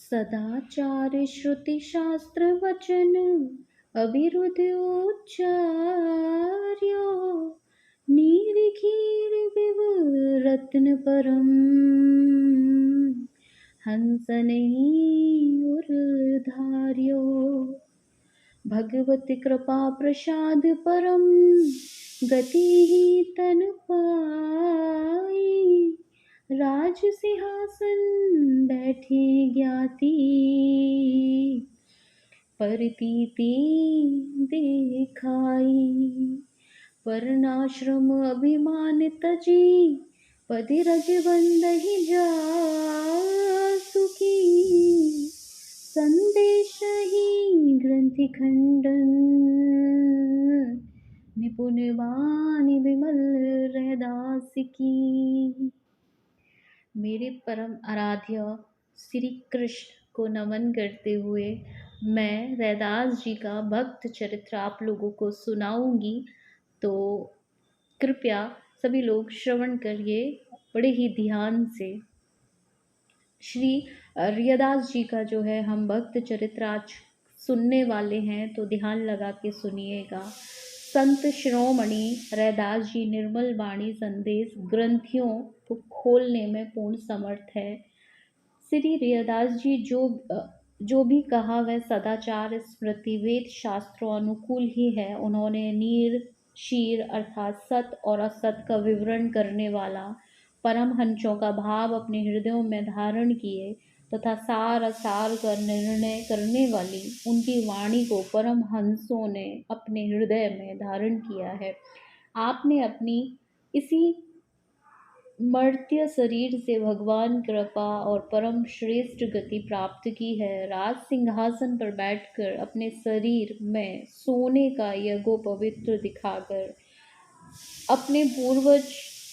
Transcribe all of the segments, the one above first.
सदाचार श्रुति शास्त्र वचन अविरुद्ध उच्चार्यो नीरखीर विव रत्न परम हंस नहीं उर्धार्यो। भगवत कृपा प्रसाद परम गति ही तन पाई। राज सिंहासन बैठे ज्ञाति परतीति दिखाई। वर्णाश्रम अभिमान तजी पति रजबंद ही जा सुखी। संदेश ही ग्रंथि खंडन निपुण वाणी विमल रैदास की। मेरे परम आराध्य श्री कृष्ण को नमन करते हुए मैं रैदास जी का भक्त चरित्र आप लोगों को सुनाऊंगी, तो कृपया सभी लोग श्रवण करिए बड़े ही ध्यान से। श्री रैदास जी का जो है हम भक्त चरित्र आज सुनने वाले हैं, तो ध्यान लगा के सुनिएगा। संत शिरोमणि रैदास जी निर्मल वाणी संदेश ग्रंथियों को खोलने में पूर्ण समर्थ है। श्री रैदास जी जो भी कहा वह सदाचार स्मृति वेद शास्त्रों अनुकूल ही है। उन्होंने नीर शीर अर्थात सत और असत का विवरण करने वाला परमहंसों का भाव अपने हृदयों में धारण किए तथा सार असार का निर्णय करने वाली उनकी वाणी को परमहंसों ने अपने हृदय में धारण किया है। आपने अपनी इसी मर्त्य शरीर से भगवान कृपा और परम श्रेष्ठ गति प्राप्त की है। राज सिंहासन पर बैठकर अपने शरीर में सोने का यज्ञो पवित्र दिखाकर अपने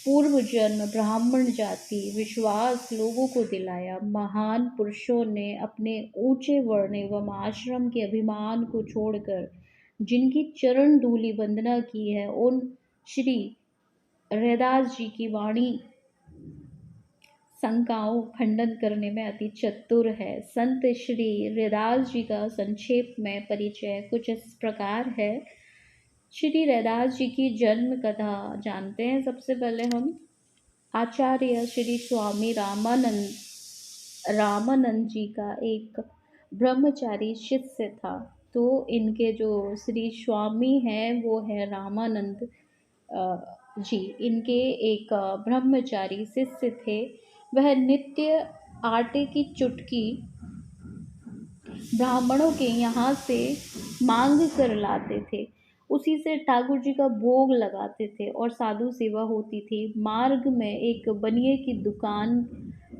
पूर्व जन्म ब्राह्मण जाति विश्वास लोगों को दिलाया। महान पुरुषों ने अपने ऊंचे वर्ण एवं आश्रम के अभिमान को छोड़कर जिनकी चरण धूलि वंदना की है, उन श्री रैदास जी की वाणी शंकाओं खंडन करने में अति चतुर है। संत श्री रैदास जी का संक्षेप में परिचय कुछ इस प्रकार है। श्री रैदास जी की जन्म कथा जानते हैं। सबसे पहले हम आचार्य श्री स्वामी रामानंद जी का एक ब्रह्मचारी शिष्य था। तो इनके जो श्री स्वामी हैं वो है रामानंद जी। इनके एक ब्रह्मचारी शिष्य थे। वह नित्य आटे की चुटकी ब्राह्मणों के यहाँ से मांग कर लाते थे। उसी से ठाकुर जी का भोग लगाते थे और साधु सेवा होती थी। मार्ग में एक बनिए की दुकान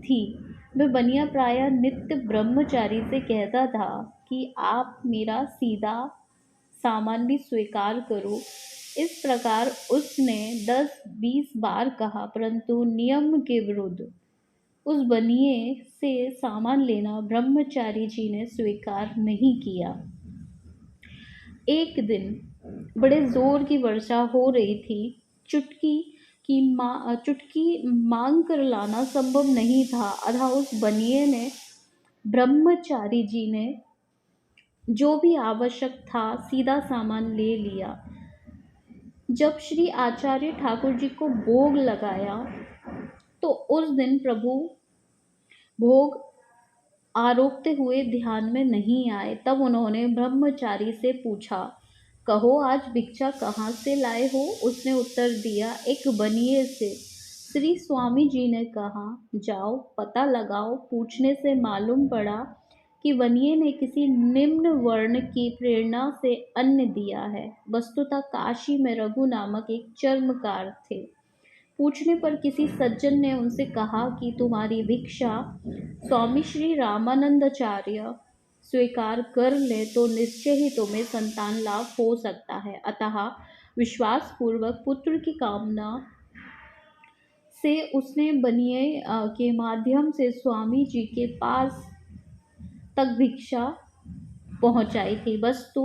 थी। वह बनिया प्रायः नित्य ब्रह्मचारी से कहता था कि आप मेरा सीधा सामान भी स्वीकार करो। इस प्रकार उसने 10-20 बार कहा, परंतु नियम के विरुद्ध उस बनिए से सामान लेना ब्रह्मचारी जी ने स्वीकार नहीं किया। एक दिन बड़े जोर की वर्षा हो रही थी। चुटकी मांग कर लाना संभव नहीं था। अतः उस बनिए ने ब्रह्मचारी जी ने जो भी आवश्यक था सीधा सामान ले लिया। जब श्री आचार्य ठाकुर जी को भोग लगाया तो उस दिन प्रभु भोग आरोपते हुए ध्यान में नहीं आए। तब उन्होंने ब्रह्मचारी से पूछा, कहो आज भिक्षा कहाँ से लाए हो? उसने उत्तर दिया, एक बनिए से। श्री स्वामी जी ने कहा, जाओ पता लगाओ। पूछने से मालूम पड़ा कि बनिए ने किसी निम्न वर्ण की प्रेरणा से अन्न दिया है। वस्तुतः काशी में रघु नामक एक चर्मकार थे। पूछने पर किसी सज्जन ने उनसे कहा कि तुम्हारी भिक्षा स्वामी श्री रामानंदाचार्य स्वीकार कर ले तो निश्चय ही तुम्हें संतान लाभ हो सकता है। अतः विश्वास पूर्वक पुत्र की कामना से उसने बनिए के माध्यम से स्वामी जी के पास तक भिक्षा पहुंचाई थी। वस्तु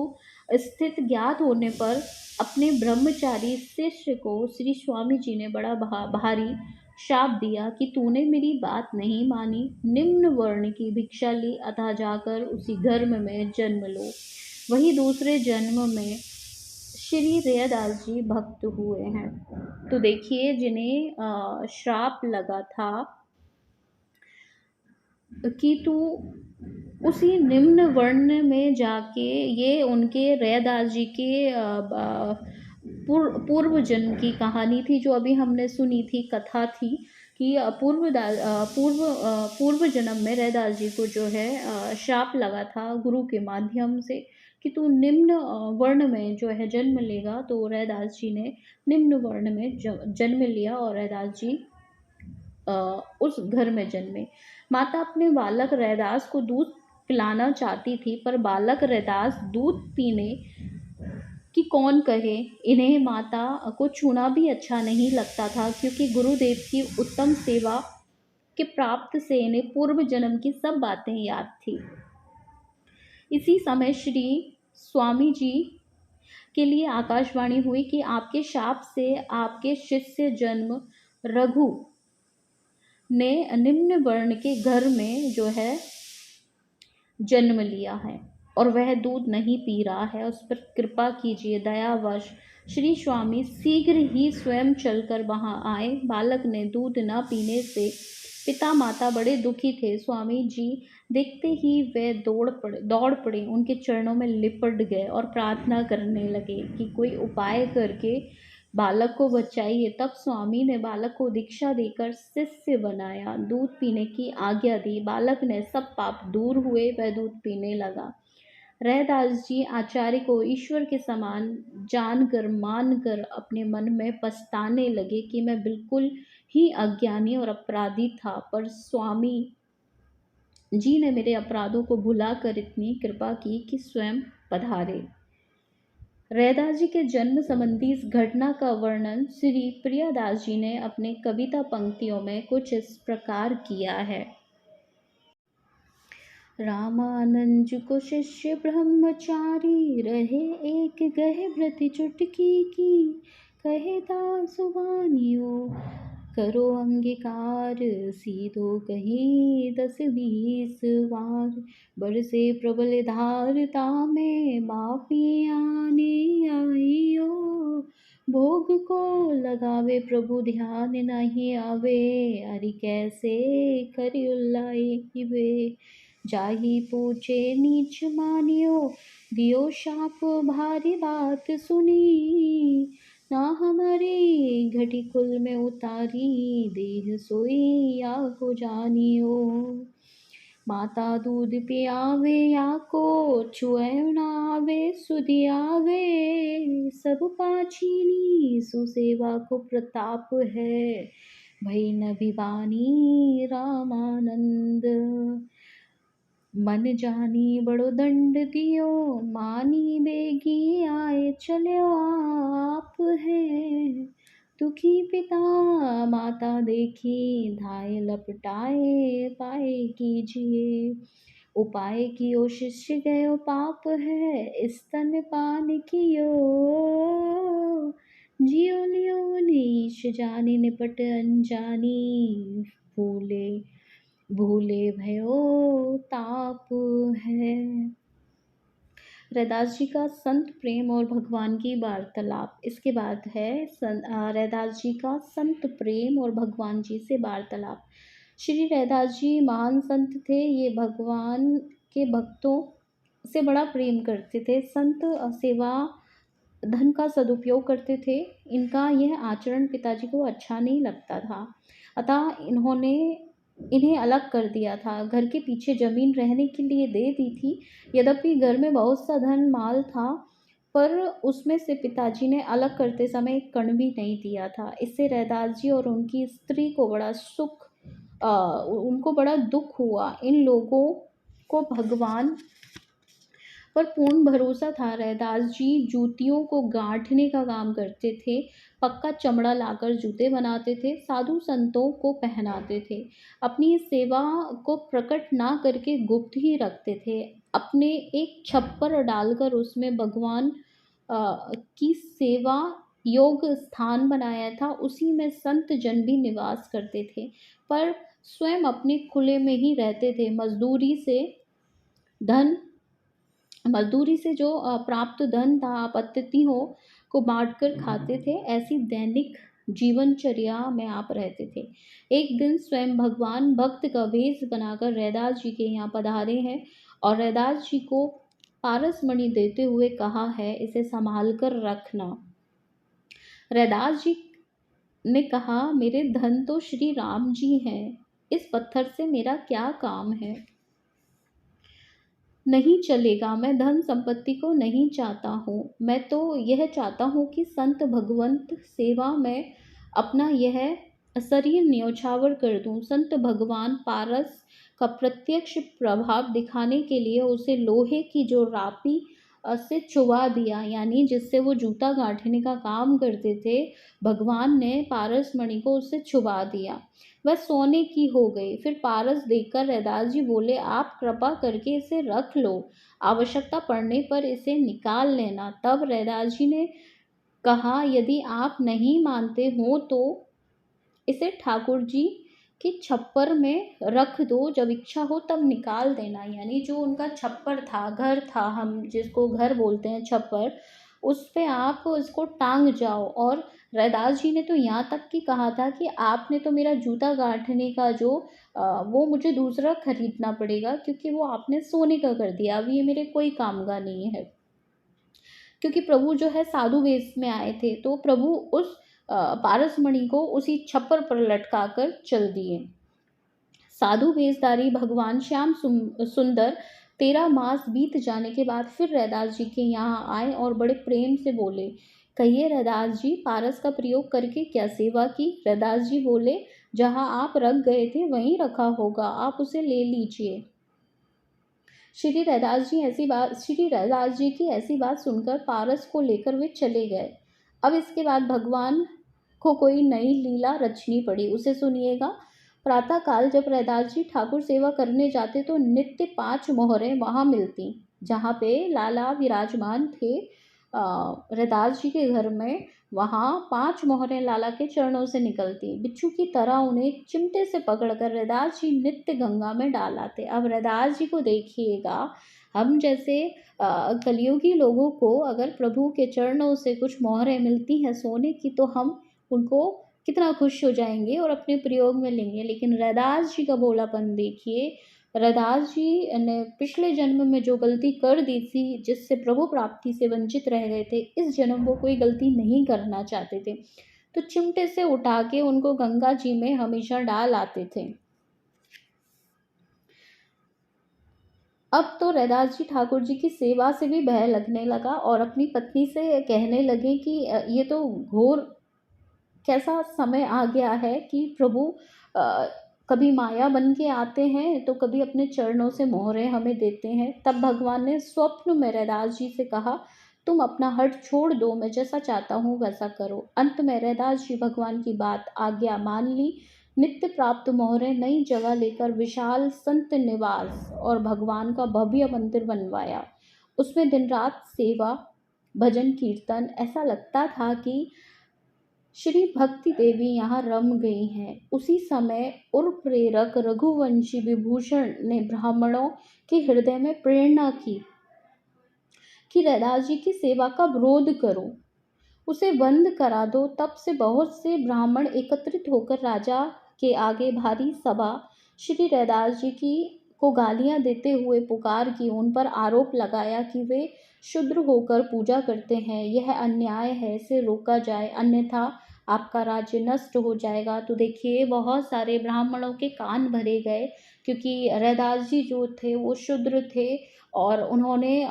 स्थित ज्ञात होने पर अपने ब्रह्मचारी शिष्य को श्री स्वामी जी ने बड़ा भारी शाप दिया कि तूने मेरी बात नहीं मानी, निम्न वर्ण की भिक्षा ली, अतः जाकर उसी धर्म में जन्म लो। वही दूसरे जन्म में श्री रैदास जी भक्त हुए हैं। तो देखिए, जिन्हें श्राप लगा था कि तू उसी निम्न वर्ण में जाके, ये उनके रैदास जी के पूर्व जन्म की कहानी थी, जो अभी हमने सुनी थी, कथा थी कि पूर्व जन्म में रैदास जी को जो है श्राप लगा था गुरु के माध्यम से कि तू निम्न वर्ण में जो है जन्म लेगा। तो रैदास जी ने निम्न वर्ण में जन्म लिया और रैदास जी उस घर में जन्मे। माता अपने बालक रैदास को दूध पिलाना चाहती थी, पर बालक रैदास दूध पीने कि कौन कहे। इन्हें माता को छूना भी अच्छा नहीं लगता था, क्योंकि गुरुदेव की उत्तम सेवा के प्राप्त से इन्हें पूर्व जन्म की सब बातें याद थी। इसी समय श्री स्वामी जी के लिए आकाशवाणी हुई कि आपके शाप से आपके शिष्य जन्म रघु ने निम्न वर्ण के घर में जो है जन्म लिया है और वह दूध नहीं पी रहा है, उस पर कृपा कीजिए। दयावश श्री स्वामी शीघ्र ही स्वयं चलकर वहां आए। बालक ने दूध न पीने से पिता माता बड़े दुखी थे। स्वामी जी देखते ही वे दौड़ पड़े, उनके चरणों में लिपट गए और प्रार्थना करने लगे कि कोई उपाय करके बालक को बचाइए। तब स्वामी ने बालक को दीक्षा देकर शिष्य बनाया, दूध पीने की आज्ञा दी। बालक ने सब पाप दूर हुए, वह दूध पीने लगा। रैदास जी आचार्य को ईश्वर के समान जानकर मानकर अपने मन में पछताने लगे कि मैं बिल्कुल ही अज्ञानी और अपराधी था, पर स्वामी जी ने मेरे अपराधों को भुलाकर इतनी कृपा की कि स्वयं पधारे। रैदास जी के जन्म संबंधी इस घटना का वर्णन श्री प्रियदास जी ने अपने कविता पंक्तियों में कुछ इस प्रकार किया है। रामानंद को शिष्य ब्रह्मचारी रहे, एक गहे व्रत चुटकी की, कहे दासुबानियों करो अंगीकार, सीधो कहीं 10-20 बार, बरसे प्रबल धारता में माफी आने आइयो, भोग को लगावे प्रभु ध्यान नहीं आवे, अरि कैसे करियुल्लाई वे, जाही पूछे नीच मानियो, दियो शाप भारी बात सुनी, ना हमारी घटी कुल में उतारी, देह सोई या को जानियो, माता दूध पियावे या को छुए नावे, सुधियावे सब पाछीनी, सुसेवा को प्रताप है, भई न भिवानी रामानंद, मन जानी बड़ो दंड दियो, मानी बेगी आए चलो आप है, दुखी पिता माता देखी, धाय लपटाए पाए कीजिए, उपाय कियो शिष्य गयो पाप है, स्तन पान कियो, जियो लियो नीश जानी निपट अनजानी, भूले भूले भयो ताप है। रैदास जी का संत प्रेम और भगवान की वार्तालाप। इसके बाद है रैदास जी का संत प्रेम और भगवान जी से वार्तालाप। श्री रैदास जी महान संत थे, ये भगवान के भक्तों से बड़ा प्रेम करते थे। संत सेवा धन का सदुपयोग करते थे। इनका यह आचरण पिताजी को अच्छा नहीं लगता था, अतः इन्हें अलग कर दिया था। घर के पीछे जमीन रहने के लिए दे दी थी। यद्यपि घर में बहुत सा धन माल था, पर उसमें से पिताजी ने अलग करते समय एक कण भी नहीं दिया था। इससे रैदास जी और उनकी स्त्री को उनको बड़ा दुख हुआ। इन लोगों को भगवान पर पूर्ण भरोसा था। रैदास जी जूतियों को गांठने का काम करते थे, पक्का चमड़ा लाकर जूते बनाते थे, साधु संतों को पहनाते थे। अपनी इस सेवा को प्रकट ना करके गुप्त ही रखते थे। अपने एक छप्पर डालकर उसमें भगवान की सेवा योग स्थान बनाया था, उसी में संत जन भी निवास करते थे, पर स्वयं अपने खुले में ही रहते थे। धन मजदूरी से जो प्राप्त धन था, आप अतिथियों को बांटकर खाते थे। ऐसी दैनिक जीवनचर्या में आप रहते थे। एक दिन स्वयं भगवान भक्त का भेष बनाकर रैदास जी के यहाँ पधारे हैं और रैदास जी को पारस मणि देते हुए कहा है, इसे संभाल कर रखना। रैदास जी ने कहा, मेरे धन तो श्री राम जी हैं, इस पत्थर से मेरा क्या काम है। नहीं चलेगा, मैं धन संपत्ति को नहीं चाहता हूँ। मैं तो यह चाहता हूँ कि संत भगवंत सेवा में अपना यह शरीर न्यौछावर कर दूँ। संत भगवान पारस का प्रत्यक्ष प्रभाव दिखाने के लिए उसे लोहे की जो रापी से चुबा दिया, यानी जिससे वो जूता गांठने का काम करते थे, भगवान ने पारस मणि को उससे छुबा दिया। वह सोने की हो गई। फिर पारस देखकर रैदास जी बोले, आप कृपा करके इसे रख लो, आवश्यकता पड़ने पर इसे निकाल लेना। तब रैदास जी ने कहा, यदि आप नहीं मानते हो तो इसे ठाकुर जी की छप्पर में रख दो, जब इच्छा हो तब निकाल देना। यानी जो उनका छप्पर था, घर था, हम जिसको घर बोलते हैं छप्पर, उस पे आप इसको टांग जाओ। और रैदास जी ने तो यहाँ तक कि कहा था कि आपने तो मेरा जूता गांठने का जो वो मुझे दूसरा खरीदना पड़ेगा, क्योंकि वो आपने सोने का कर दिया, अब ये मेरे कोई काम का नहीं है। क्योंकि प्रभु जो है साधु वेश में आए थे, तो प्रभु उस पारसमणि को उसी छप्पर पर लटका कर चल दिए। साधु वेशधारी भगवान श्याम सुंदर 13 मास बीत जाने के बाद फिर रैदास जी के यहाँ आए और बड़े प्रेम से बोले, कहिए रैदास जी, पारस का प्रयोग करके क्या सेवा की। रैदास जी बोले, जहाँ आप रख गए थे वहीं रखा होगा, आप उसे ले लीजिए। श्री रैदास जी की ऐसी बात सुनकर पारस को लेकर वे चले गए। अब इसके बाद भगवान को कोई नई लीला रचनी पड़ी, उसे सुनिएगा। प्रातःकाल जब रैदास जी ठाकुर सेवा करने जाते तो नित्य 5 मोहरें वहां मिलती, जहाँ पे लाला विराजमान थे। रैदास जी के घर में वहां 5 मोहरें लाला के चरणों से निकलती, बिच्छू की तरह उन्हें चिमटे से पकड़कर रैदास जी नित्य गंगा में डाल आते। अब रैदास जी को देखिएगा, हम जैसे कलियुगी लोगों को अगर प्रभु के चरणों से कुछ मोहरें मिलती हैं सोने की, तो हम उनको कितना खुश हो जाएंगे और अपने प्रयोग में लेंगे। लेकिन रैदास जी का भोलापन देखिए, रैदास जी ने पिछले जन्म में जो गलती कर दी थी, जिससे प्रभु प्राप्ति से वंचित रह गए थे, इस जन्म वो कोई गलती नहीं करना चाहते थे, तो चिमटे से उठा के उनको गंगा जी में हमेशा डाल आते थे। अब तो रैदास जी ठाकुर जी की सेवा से भी भय लगने लगा और अपनी पत्नी से कहने लगे कि ये तो घोर कैसा समय आ गया है कि प्रभु कभी माया बन के आते हैं तो कभी अपने चरणों से मोहरें हमें देते हैं। तब भगवान ने स्वप्न में रैदास जी से कहा, तुम अपना हठ छोड़ दो, मैं जैसा चाहता हूँ वैसा करो। अंत में रैदास जी भगवान की बात आज्ञा मान ली। नित्य प्राप्त मोहरें नई जगह लेकर विशाल संत निवास और भगवान का भव्य मंदिर बनवाया। उसमें दिन रात सेवा, भजन, कीर्तन, ऐसा लगता था कि श्री भक्ति देवी यहाँ रम गई हैं। उसी समय उर प्रेरक रघुवंशी विभूषण ने ब्राह्मणों के हृदय में प्रेरणा की कि रैदास जी की सेवा का विरोध करो, उसे बंद करा दो। तब से बहुत से ब्राह्मण एकत्रित होकर राजा के आगे भारी सभा श्री रैदास जी की को गालियां देते हुए पुकार की, उन पर आरोप लगाया कि वे शूद्र होकर पूजा करते हैं, यह अन्याय है, इसे रोका जाए, अन्यथा आपका राज्य नष्ट हो जाएगा। तो देखिए, बहुत सारे ब्राह्मणों के कान भरे गए, क्योंकि रैदास जी जो थे वो शूद्र थे और उन्होंने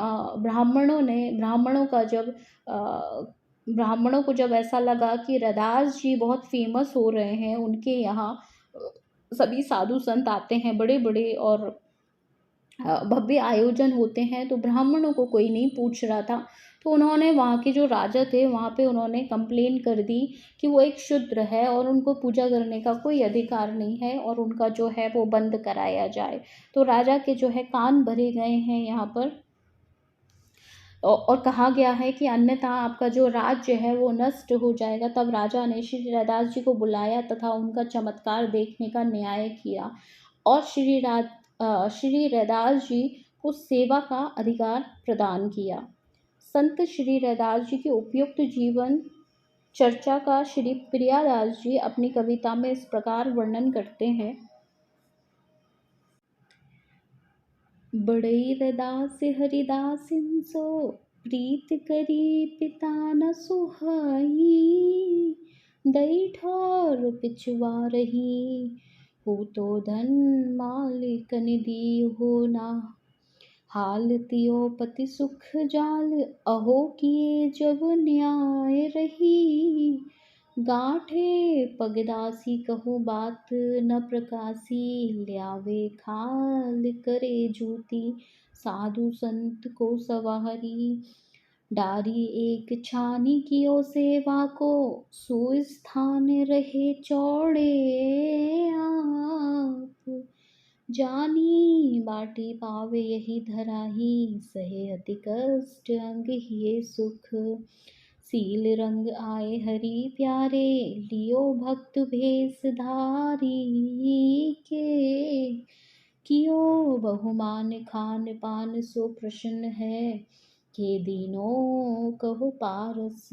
ब्राह्मणों को जब ऐसा लगा कि रैदास जी बहुत फेमस हो रहे हैं, उनके यहाँ सभी साधु संत आते हैं, बड़े बड़े और भव्य आयोजन होते हैं, तो ब्राह्मणों को कोई नहीं पूछ रहा था। तो उन्होंने वहाँ के जो राजा थे वहाँ पे उन्होंने कंप्लेन कर दी कि वो एक शूद्र है और उनको पूजा करने का कोई अधिकार नहीं है और उनका जो है वो बंद कराया जाए। तो राजा के जो है कान भरे गए हैं यहाँ पर। और कहा गया है कि अन्यथा आपका जो राज्य है वो नष्ट हो जाएगा। तब राजा ने श्री रैदास जी को बुलाया तथा उनका चमत्कार देखने का न्याय किया और श्री रैदास जी को सेवा का अधिकार प्रदान किया। संत श्री रैदास जी के उपयुक्त जीवन चर्चा का श्री प्रियादास जी अपनी कविता में इस प्रकार वर्णन करते हैं। बड़ई रदास हरिदास सो प्रीत करी पिता न सुहाई, दई ठौर पिछवा रही हो तो धन मालिकन दी हो ना, हाल तियो पति सुख जाल अहो किए जब न्याय रही, गांठे पगदासी कहो बात न प्रकाशी, ल्यावे खाल करे जूती साधु संत को सवारी, डारी एक छानी कियो सेवा को सुस्थान रहे चौड़े आप, जानी बाटी पावे यही धराही, सहे अति कष्ट अंग हिये सुख, सील रंग आए हरि प्यारे लियो भक्त भेष धारी के, कियो बहुमान खान पान सो प्रसन्न है, के दीनो कहो पारस,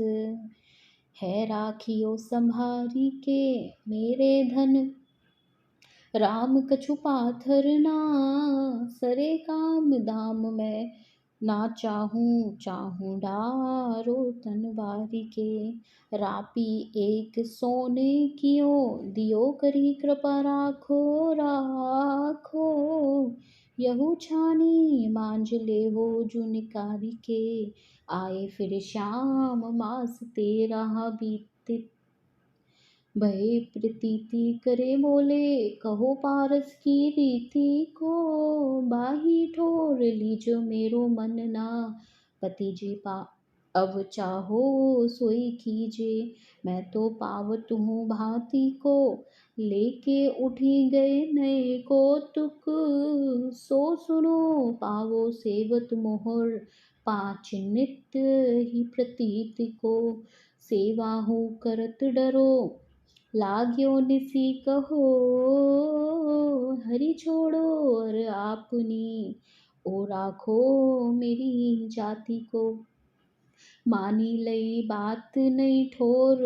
है राखियो संभारी के मेरे धन, राम कछु पाथर ना, सरे काम दाम मैं ना चाहूँ चाहूँ डारो तन बारी के, रापी एक सोने कियो दियो करी कृपा राखो राखो, यहू छानी मांझ ले हो जो निकारी के, आए फिर श्याम मास तेरा बीते, भय प्रतीति करे बोले कहो पारस की रीति को, बाही ठोर लीजो मेरो मन ना, पति जी पा अब चाहो सोई कीजे, मैं तो पावत हूँ भांति को, लेके उठी गए नए कौतुक, सो सुनो पावो सेवत मोहर, पाँच नित्य ही प्रतीति को, सेवा हो करत डरो लाग्यो निसी कहो, हरि छोड़ो और आपनी ओ राखो मेरी जाति को, मानी लई बात नहीं ठोर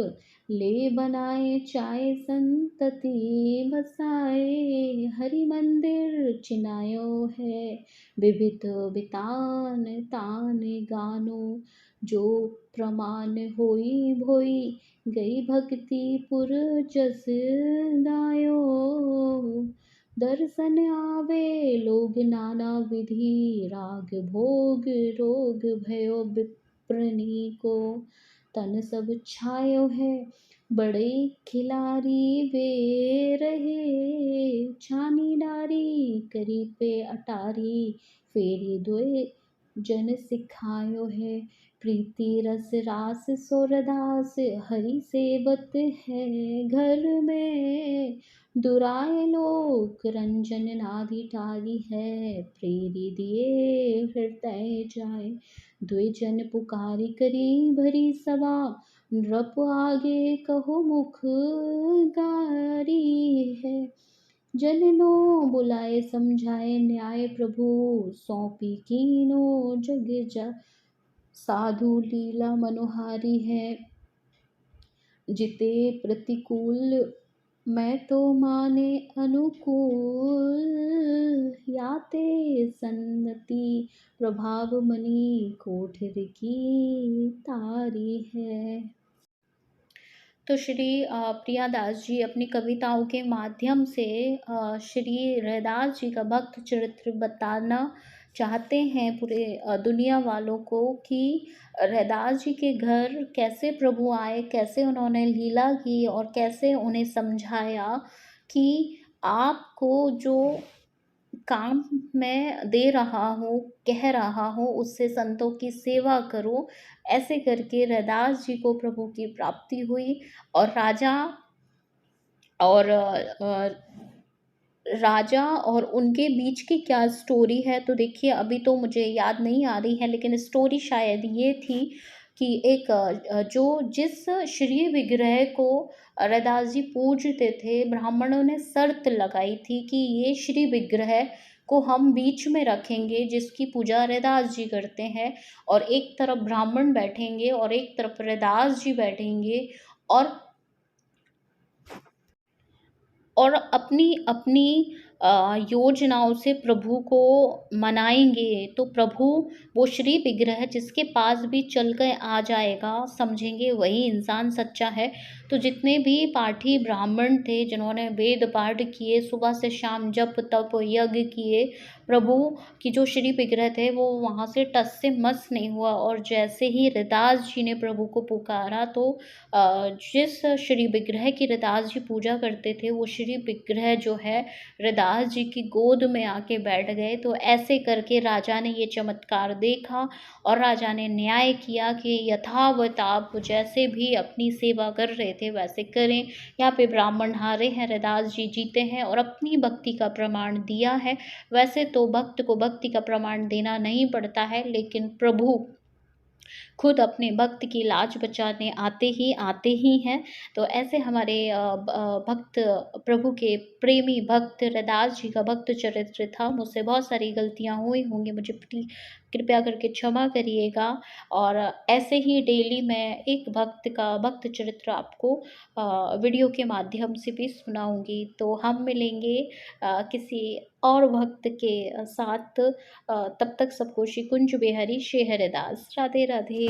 ले बनाए चाहे संतति बसाए, हरि मंदिर चिनायो है विविध बितान तान गानो, जो प्रमाण होई भोई गई भक्ति पुर जस गायो, दर्शन आवे लोग नाना विधि राग भोग रोग भयो विप्रनी को, तन सब छायो है बड़े खिलारी वे रहे, छानी डारी करी पे अटारी, फेरी दोए जन सिखायो है, प्रीति रस रास सोरदास हरि सेवत है घर में, दुराए लोक रंजन नाधि टारी है, प्रेरी दिए हृदय जाए, द्विजन पुकारी करी भरी सभा, नृप आगे कहो मुख गारी है, जननो बुलाए समझाए न्याय प्रभु, सौंपी कीनो जग जा साधु लीला मनोहारी है, जिते प्रतिकूल मैं तो माने अनुकूल, याते सन्नति प्रभाव मनी कोठर की तारी है। तो श्री प्रियादास जी अपनी कविताओं के माध्यम से श्री रैदास जी का भक्त चरित्र बताना चाहते हैं पूरे दुनिया वालों को कि रैदास जी के घर कैसे प्रभु आए, कैसे उन्होंने लीला की और कैसे उन्हें समझाया कि आपको जो काम मैं दे रहा हूँ, कह रहा हूँ, उससे संतों की सेवा करो। ऐसे करके रैदास जी को प्रभु की प्राप्ति हुई और राजा और राजा और उनके बीच की क्या स्टोरी है, तो देखिए अभी तो मुझे याद नहीं आ रही है, लेकिन स्टोरी शायद ये थी कि एक जो जिस श्री विग्रह को रैदास जी पूजते थे, ब्राह्मणों ने शर्त लगाई थी कि ये श्री विग्रह को हम बीच में रखेंगे जिसकी पूजा रैदास जी करते हैं, और एक तरफ ब्राह्मण बैठेंगे और एक तरफ रैदास जी बैठेंगे, और अपनी अपनी योजनाओं से प्रभु को मनाएंगे। तो प्रभु वो श्री विग्रह जिसके पास भी चल के आ जाएगा, समझेंगे वही इंसान सच्चा है। तो जितने भी पाठी ब्राह्मण थे जिन्होंने वेद पाठ किए, सुबह से शाम जप तप यज्ञ किए, प्रभु की जो श्री विग्रह थे वो वहाँ से टस से मस नहीं हुआ। और जैसे ही रैदास जी ने प्रभु को पुकारा, तो जिस श्री विग्रह की रैदास जी पूजा करते थे, वो श्री विग्रह जो है रैदास जी की गोद में आके बैठ गए। तो ऐसे करके राजा ने ये चमत्कार देखा, और राजा ने न्याय किया कि यथावत आप जैसे भी अपनी सेवा कर रहे थे वैसे करें। यहाँ पे ब्राह्मण हारे हैं, रैदास जी जीते हैं और अपनी भक्ति का प्रमाण दिया है। वैसे तो भक्त को भक्ति का प्रमाण देना नहीं पड़ता है, लेकिन प्रभु खुद अपने भक्त की लाज बचाने आते ही हैं। तो ऐसे हमारे भक्त, प्रभु के प्रेमी भक्त रैदास जी का भक्त चरित्र था। मुझसे बहुत सारी गलतियाँ हुई होंगी, मुझे कृपया करके क्षमा करिएगा। और ऐसे ही डेली मैं एक भक्त का भक्त चरित्र आपको वीडियो के माध्यम से भी सुनाऊँगी। तो हम मिलेंगे किसी और भक्त के साथ। तब तक सबको श्री कुंज बिहारी श्री हरिदास। राधे राधे।